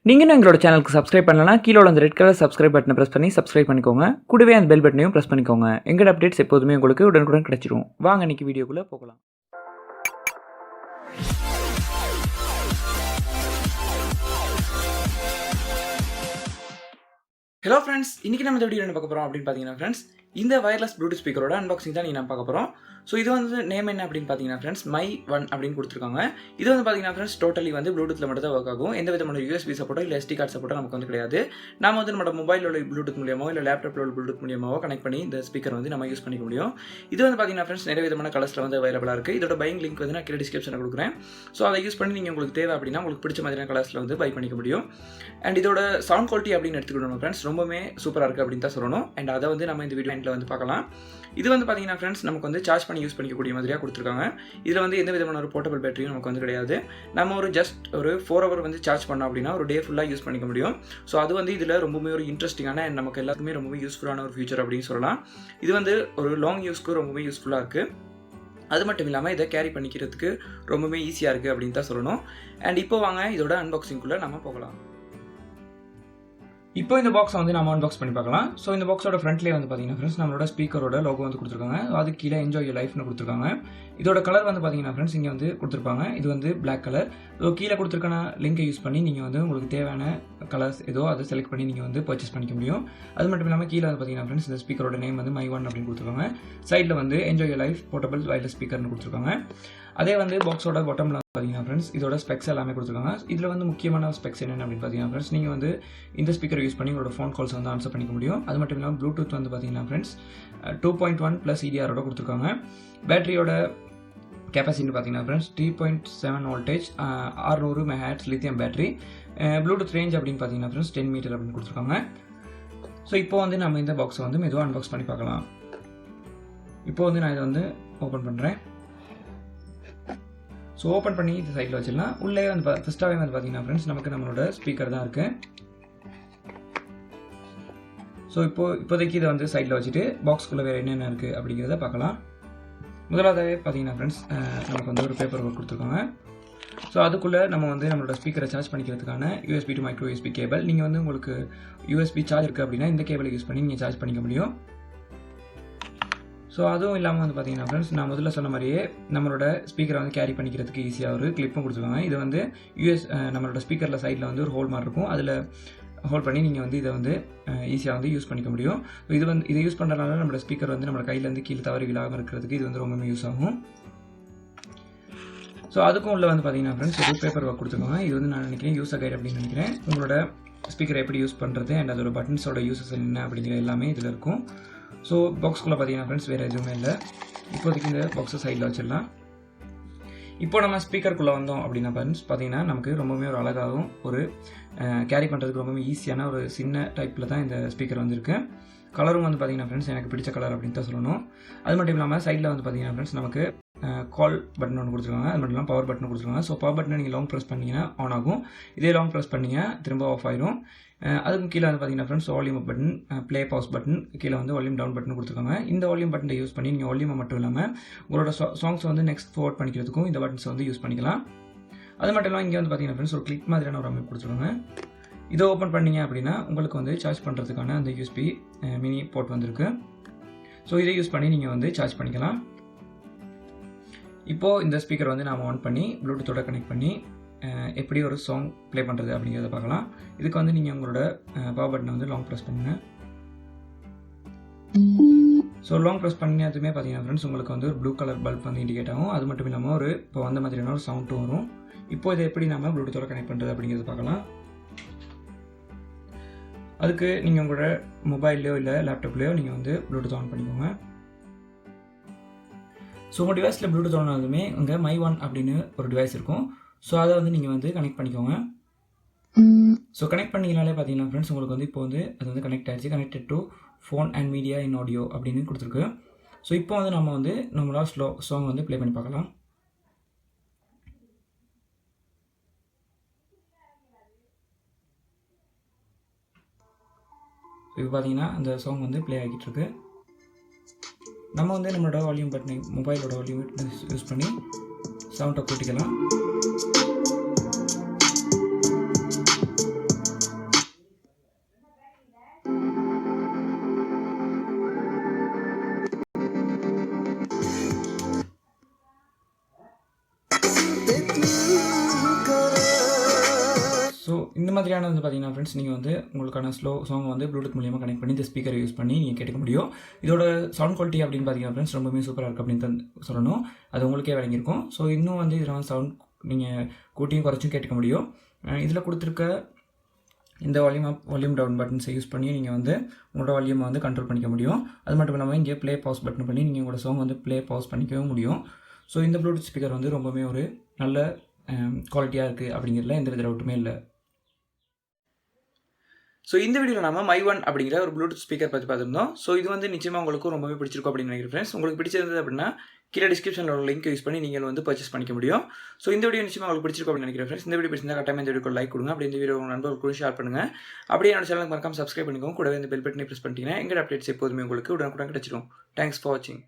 நீங்கள் எங்களோட சேனலுக்கு சப்ஸ்கிரைப் பண்ணலன்னா கீழே அந்த ரெட் கலர் சப்ஸ்கிரைப் பட்டனை ப்ரெஸ் பண்ணி சப்ஸ்கிரைப் பண்ணிக்கோங்க. கூடவே அந்த பெல் பட்டனையும் ப்ரெஸ் பண்ணிக்கோங்க. எங்களோட அப்டேட்ஸ் எப்போதுமே உங்களுக்கு உடனுக்குடன் கிடைச்சிடும். வாங்க இன்னைக்கு வீடியோக்குள்ளே போகலாம். ஹலோ ஃப்ரெண்ட்ஸ், இன்றைக்கி நம்ம இந்த வீடியோ என்ன பார்க்க போகிறோம் அப்படின்னு பார்த்தீங்கன்னா ஃப்ரெண்ட்ஸ், இந்த வயர்லெஸ் ப்ளூடூத் ஸ்பீக்கரோட அன்பாக்சிங் தான் நீங்கள் நம்ம பார்க்க போகிறோம். ஸோ இது வந்து நேம் என்ன அப்படின்னு பார்த்தீங்கன்னா ஃப்ரெண்ட்ஸ், MY-01 அப்படின்னு கொடுத்துருக்காங்க. இது வந்து பார்த்தீங்கன்னா ஃப்ரெண்ட்ஸ் டோட்டலி வந்து ப்ளூடூத்தில் மட்டும் தான் ஒர்க் ஆகும். எந்த விதமான USB சப்போர்ட்டோ இல்லை SD கார்டு சப்போர்ட்டோ நமக்கு வந்து கிடையாது. நம்ம வந்து நம்ம மொபைலோட ப்ளூடூத் மூலியமோ இல்லை லேப்டாப்போட ப்ளூடூத் மூலியமாவோ கனெக்ட் பண்ணி இந்த ஸ்பீக்கர் வந்து நம்ம யூஸ் பண்ணிக்க முடியும். இது வந்து பார்த்தீங்கன்னா ஃப்ரெண்ட்ஸ் நிறைய விதமான கலர்ஸில் வந்து அவைலபிளாக இருக்குது. இதோட பையிங் லிங்க் வந்து நான் கீழே டிஸ்கிரிப்ஷனில் கொடுக்குறேன். ஸோ அதை யூஸ் பண்ணி நீங்கள் உங்களுக்கு தேவை அப்படின்னா உங்களுக்கு பிடிச்ச மாதிரியான கலர்ஸில் வந்து பை பண்ணிக்க முடியும். அண்ட் இதோட சவுண்ட் குவாலிட்டி அப்படின்னு எடுத்துக்கிட்டோம் ஃப்ரெண்ட்ஸ், ரொம்பவே சூப்பராக இருக்குது அப்படின்னு தான் சொல்லணும். அண்ட் அதை வந்து நம்ம இந்த வீடியோ எண்டில் வந்து பார்க்கலாம். இது வந்து பார்த்தீங்கன்னா ஃப்ரெண்ட்ஸ் நமக்கு வந்து சார்ஜ் பண்ணி யூஸ் பண்ணிக்கக்கூடிய மாதிரியாக கொடுத்துருக்காங்க. இதில் வந்து எந்த விதமான ஒரு போர்ட்டபிள் பேட்டரியும் நமக்கு வந்து கிடையாது. நம்ம ஒரு ஜஸ்ட் ஒரு 4 hour வந்து சார்ஜ் பண்ணோம் அப்படின்னா ஒரு டே ஃபுல்லாக யூஸ் பண்ணிக்க முடியும். ஸோ அது வந்து இதில் ரொம்பவே ஒரு இன்ட்ரெஸ்டிங்கான அண்ட் நமக்கு எல்லாருக்குமே ரொம்பவே யூஸ்ஃபுல்லான ஒரு ஃபியூச்சர் அப்படின்னு சொல்லலாம். இது வந்து ஒரு லாங் யூஸ்க்கு ரொம்பவே யூஸ்ஃபுல்லாக இருக்குது. அது மட்டும் இல்லாமல் இதை கேரி பண்ணிக்கிறதுக்கு ரொம்பவே ஈஸியாக இருக்குது அப்படின்னு தான் சொல்லணும். அண்ட் இப்போ வாங்க இதோட அன்பாக்சிங்குள்ளே நம்ம போகலாம். இப்போ இந்த பாக்ஸை வந்து நம்ம அன்பாக்ஸ் பண்ணி பார்க்கலாம். ஸோ இந்த பாக்ஸோட ஃப்ரண்ட்லேயே வந்து பார்த்தீங்கன்னா ஃப்ரெண்ட்ஸ் நம்மளோட ஸ்பீக்கரோட லோகோ வந்து கொடுத்துருக்காங்க. அது கீழே என்ஜாய் யூர் லைஃப்னு கொடுத்துருக்காங்க. இதோட கலர் வந்து பார்த்தீங்கன்னா ஃப்ரெண்ட்ஸ் இங்கே வந்து கொடுத்துருப்பாங்க. இது வந்து பிளாக் கலர். ஸோ கீழே கொடுத்துருக்கான லிங்கை யூஸ் பண்ணி நீங்கள் வந்து உங்களுக்கு தேவையான கலர்ஸ் ஏதோ அதை செலக்ட் பண்ணி நீங்கள் வந்து பர்ச்சேஸ் பண்ணிக்க முடியும். அது மட்டும் இல்லாமல் கீழே வந்து பார்த்தீங்கன்னா ஃப்ரெண்ட்ஸ் இந்த ஸ்பீக்கரோட நேம் வந்து MY-01 அப்படின்னு கொடுத்துருக்காங்க. சைடில் வந்து enjoy your life portable wireless ஸ்பீக்கர்னு கொடுத்துருக்காங்க. அதே வந்து பாக்ஸோட பாட்டமில் பார்த்தீங்கன்னா ஃப்ரெண்ட்ஸ் இதோட ஸ்பெக்ஸ் எல்லாமே கொடுத்துருக்காங்க. இதில் வந்து முக்கியமான ஸ்பெக்ஸ் என்னென்ன அப்படின்னு பார்த்தீங்கன்னா ஃப்ரெண்ட்ஸ், நீங்கள் வந்து இந்த ஸ்பீக்கர் யூஸ் பண்ணி உங்களோட ஃபோன் கால்ஸ் வந்து ஆன்சர் பண்ணிக்க முடியும். அது மட்டும் இல்லாமல் ப்ளூடூத் வந்து பார்த்தீங்கன்னா ஃப்ரெண்ட்ஸ் 2.1 + EDR கொடுத்துருக்காங்க. பேட்டரியோட கெப்பாசிட்டி பார்த்தீங்கன்னா friends 3.7 voltage 600 MHz lithium battery. Bluetooth range அப்படின்னு பார்த்தீங்கன்னா ஃப்ரெண்ட்ஸ் 10 மீட்டர் அப்படின்னு கொடுத்துருக்காங்க. ஸோ இப்போ வந்து நம்ம இந்த பாக்ஸை வந்து மெதுவாக அன்பாக்ஸ் பண்ணி பார்க்கலாம். இப்போ வந்து நான் இதை வந்து ஓப்பன் பண்ணுறேன். ஸோ ஓப்பன் பண்ணி இது சைடில் வச்சிடலாம். உள்ளே வந்து ஃபஸ்ட்டாகவே வந்து பார்த்தீங்கன்னா ஃப்ரெண்ட்ஸ் நமக்கு நம்மளோட ஸ்பீக்கர் தான் இருக்குது. ஸோ இப்போதைக்கு இதை வந்து சைடில் வச்சுட்டு பாக்ஸ்குள்ளே வேறு என்னென்ன இருக்குது அப்படிங்கிறத பார்க்கலாம். முதலாவதாகவே பார்த்தீங்கன்னா ஃப்ரெண்ட்ஸ் நமக்கு வந்து ஒரு பேப்பர் ஒர்க் கொடுத்துருக்காங்க. ஸோ அதுக்குள்ளே நம்ம வந்து நம்மளோட ஸ்பீக்கரை சார்ஜ் பண்ணிக்கிறதுக்கான USB to micro USB cable. நீங்கள் வந்து உங்களுக்கு USB சார்ஜ் இருக்குது அப்படின்னா இந்த கேபிளை யூஸ் பண்ணி நீங்கள் சார்ஜ் பண்ணிக்க முடியும். ஸோ அதுவும் இல்லாமல் வந்து பார்த்தீங்கன்னா ஃப்ரெண்ட்ஸ் நான் முதல்ல சொன்ன மாதிரியே நம்மளோட ஸ்பீக்கரை வந்து கேரி பண்ணிக்கிறதுக்கு ஈஸியாக ஒரு கிளிப்பும் கொடுத்துருக்காங்க. இது வந்து நம்மளோட ஸ்பீக்கரில் சைடில் வந்து ஒரு ஹோல் மாதிரி இருக்கும். அதில் ஹோல்ட் பண்ணி நீங்கள் வந்து இதை வந்து ஈஸியாக வந்து யூஸ் பண்ணிக்க முடியும். இதை யூஸ் பண்ணுறதுனால நம்மளோட ஸ்பீக்கர் வந்து நம்மளோட கையிலேருந்து கீழே தவறி விழாமல் இருக்கிறதுக்கு இது வந்து ரொம்பவே யூஸ் ஆகும். ஸோ அதுக்கும் உள்ள வந்து பார்த்தீங்கன்னா ஃப்ரெண்ட்ஸ் ஒரு பேப்பர் ஒர்க் கொடுத்துருக்காங்க. இது வந்து நான் நினைக்கிறேன் யூஸர் கைட் அப்படின்னு நினைக்கிறேன். உங்களோட ஸ்பீக்கரை எப்படி யூஸ் பண்ணுறது அண்ட் அதோட பட்டன்ஸோட யூசஸ் என்ன அப்படிங்கிற எல்லாமே இதில் இருக்கும். ஸோ பாக்ஸ்குள்ளே பார்த்தீங்கன்னா ஃப்ரெண்ட்ஸ் வேறு எதுவுமே இல்லை. இப்போதைக்கு இந்த பாக்ஸை சைடில் வச்சிடலாம். இப்போ நம்ம ஸ்பீக்கருக்குள்ளே வந்தோம் அப்படின்னா ஃப்ரெண்ட்ஸ் பார்த்தீங்கன்னா நமக்கு ரொம்பவே ஒரு அழகாகவும் ஒரு கேரி பண்ணுறதுக்கு ரொம்பவே ஈஸியான ஒரு சின்ன டைப்பில் தான் இந்த ஸ்பீக்கர் வந்துருக்கு. கலரும் வந்து பார்த்தீங்கன்னா ஃப்ரெண்ட்ஸ் எனக்கு பிடிச்ச கலர் அப்படின்னு தான் சொல்லணும். அது மட்டும் இல்லாமல் சைடில் வந்து பார்த்தீங்கன்னா ஃப்ரெண்ட்ஸ் நமக்கு கால் பட்டன் ஒன்று கொடுத்துருக்காங்க. அது மட்டும் இல்லாமல் பவர் பட்டன் கொடுத்துருக்காங்க. ஸோ பவர் பட்டனை நீங்கள் லாங் ப்ரெஸ் பண்ணிங்கன்னா ஆன் ஆகும். இதே லாங் ப்ரெஸ் பண்ணிங்கன்னா திரும்ப ஆஃப் ஆயிடும். அதுக்கு கீழே வந்து பார்த்தீங்கன்னா friends volume button, play pause button, கீழே வந்து வால்யூம் டவுன் பட்டன் கொடுத்துருக்காங்க. இந்த வால்யூம் பட்டனை யூஸ் பண்ணி நீங்கள் வால்யூமை மட்டும் இல்லாமல் உங்களோட சாங்ஸ் வந்து நெக்ஸ்ட் ஃபார்வர்ட் பண்ணிக்கிறதுக்கும் இந்த பட்டன்ஸை வந்து யூஸ் பண்ணிக்கலாம். அது மட்டும் இல்லாமல் இங்கே வந்து பார்த்தீங்கன்னா ஃப்ரெண்ட்ஸ் ஒரு கிளிக் மாதிரியான ஒரு அமைப்பு கொடுத்துருக்காங்க. இதை ஓப்பன் பண்ணிங்க அப்படின்னா உங்களுக்கு வந்து சார்ஜ் பண்ணுறதுக்கான அந்த USB மினி போர்ட் வந்திருக்கு. ஸோ இதை யூஸ் பண்ணி நீங்கள் வந்து சார்ஜ் பண்ணிக்கலாம். இப்போது இந்த ஸ்பீக்கர் வந்து நாம் ஆன் பண்ணி ப்ளூடூத்தோட கனெக்ட் பண்ணி எப்படி ஒரு சாங் ப்ளே பண்ணுறது அப்படிங்கிறத பார்க்கலாம். இதுக்கு வந்து நீங்கள் உங்களோட பவர் பட்டனை வந்து லாங் ப்ரெஸ் பண்ணுங்கள். ஸோ லாங் ப்ரெஸ் பண்ணினதுமே பார்த்தீங்கன்னா ஃப்ரெண்ட்ஸ் உங்களுக்கு வந்து ஒரு ப்ளூ கலர் பல்ப் வந்து இண்டிகேட் ஆகும். அது மட்டும் இல்லாமல் ஒரு இப்போ வந்த மாதிரியான ஒரு சவுண்டும் வரும். இப்போ இதை எப்படி நம்ம ப்ளூடூத்தோட கனெக்ட் பண்ணுறது அப்படிங்கிறத பார்க்கலாம். அதுக்கு நீங்கள் உங்களோட மொபைல்லையோ இல்லை லேப்டாப்லையோ நீங்கள் வந்து ப்ளூடூத் ஆன் பண்ணிக்கோங்க. ஸோ உங்கள் டிவைஸில் ப்ளூடூத் ஆன் ஆனதுமே உங்கள் MY-01 அப்படின்னு ஒரு டிவைஸ் இருக்கும். ஸோ அதை வந்து நீங்கள் வந்து கனெக்ட் பண்ணிக்கோங்க. ஸோ கனெக்ட் பண்ணிங்கனாலே பார்த்தீங்கன்னா ஃப்ரெண்ட்ஸ் உங்களுக்கு வந்து இப்போ வந்து அது வந்து கனெக்ட் ஆகிடுச்சு. Connected to phone and media in audio அப்படின்னு கொடுத்துருக்கு. ஸோ இப்போ வந்து நம்ம வந்து நம்மளோட சாங் வந்து ப்ளே பண்ணி பார்க்கலாம். இப்போ பார்த்தீங்கன்னா அந்த சாங் வந்து ப்ளே ஆகிட்டு இருக்கு. நம்ம வந்து நம்மளோட வால்யூம் பட்டனை மொபைலோட வால்யூம் யூஸ் பண்ணி சவுண்டை கூட்டிக்கலாம். ஸோ இந்த மாதிரியான வந்து பார்த்தீங்கன்னா ஃப்ரெண்ட்ஸ் நீங்கள் வந்து உங்களுக்கான சாங் வந்து ப்ளூடூத் மூலியமாக கனெக்ட் பண்ணி இந்த ஸ்பீக்கரை யூஸ் பண்ணி நீங்கள் கேட்க முடியும். இதோட சவுண்ட் குவாலிட்டி அப்படின்னு பார்த்தீங்கன்னா ஃப்ரெண்ட்ஸ் ரொம்பவே சூப்பராக இருக்குது அப்படின்னு சொல்லணும். அது உங்களுக்கே வழங்கியிருக்கும். ஸோ இன்னும் வந்து இதில் வந்து சவுண்ட் நீங்கள் கூட்டியும் குறைச்சும் கேட்க முடியும். இதில் கொடுத்துருக்க இந்த வால்யூம் டவுன் பட்டன்ஸை யூஸ் பண்ணி நீங்கள் வந்து உங்களோட வால்யூமை வந்து கண்ட்ரோல் பண்ணிக்க முடியும். அது மட்டும் இல்லாமல் இங்கே ப்ளே பாஸ் பட்டன் பண்ணி நீங்கள் உங்களோட சாங் வந்து ப்ளே பாஸ் பண்ணிக்கவும் முடியும். ஸோ இந்த ப்ளூடூத் ஸ்பீக்கர் வந்து ரொம்பவே ஒரு நல்ல குவாலிட்டியாக இருக்குது அப்படிங்கிறதுல எந்த வித டவுட்டுமே இல்லை. ஸோ இந்த வீடியோவில் நம்ம MY-01 அப்படிங்கிற ஒரு ப்ளூடூத் ஸ்பீக்கர் பற்றி பார்த்துருந்தோம். ஸோ இது வந்து நிச்சயமாக உங்களுக்கு ரொம்பவே பிடிச்சிருக்கும் அப்படின்னு நினைக்கிறேன் ஃப்ரெண்ட்ஸ். உங்களுக்கு பிடிச்சிருந்தது அப்படின்னா கீழே டிஸ்கிரிப்ஷனில் ஒரு லிங்க் யூஸ் பண்ணி நீங்கள் வந்து பர்ச்சேஸ் பண்ணிக்க முடியும். ஸோ இந்த வீடியோ நிச்சயமாக உங்களுக்கு பிடிச்சிருக்கும் அப்படின்னு நினைக்கிறேன் ஃப்ரெண்ட்ஸ். இந்த வீடியோ பிடிச்சிருந்தா கட்டாயமாக இந்த வீடியோக்கு லைக் கொடுங்க. அப்படி இந்த வீடியோ உங்கள் நண்பர்களுக்கு ஷேர் பண்ணுங்கள். அப்படியே என்னோட சேனலுக்கு மறக்காம சப்ஸ்கிரைப் பண்ணிக்கோங்க. கூடவே இந்த பெல் பட்டனை ப்ரெஸ் பண்ணிட்டீங்கன்னா எங்கள் அப்டேட்ஸ் எப்போதுமே உங்களுக்கு உடனுக்குடன் கிடைச்சிடும். தேங்க்ஸ் ஃபார் வாட்சிங்.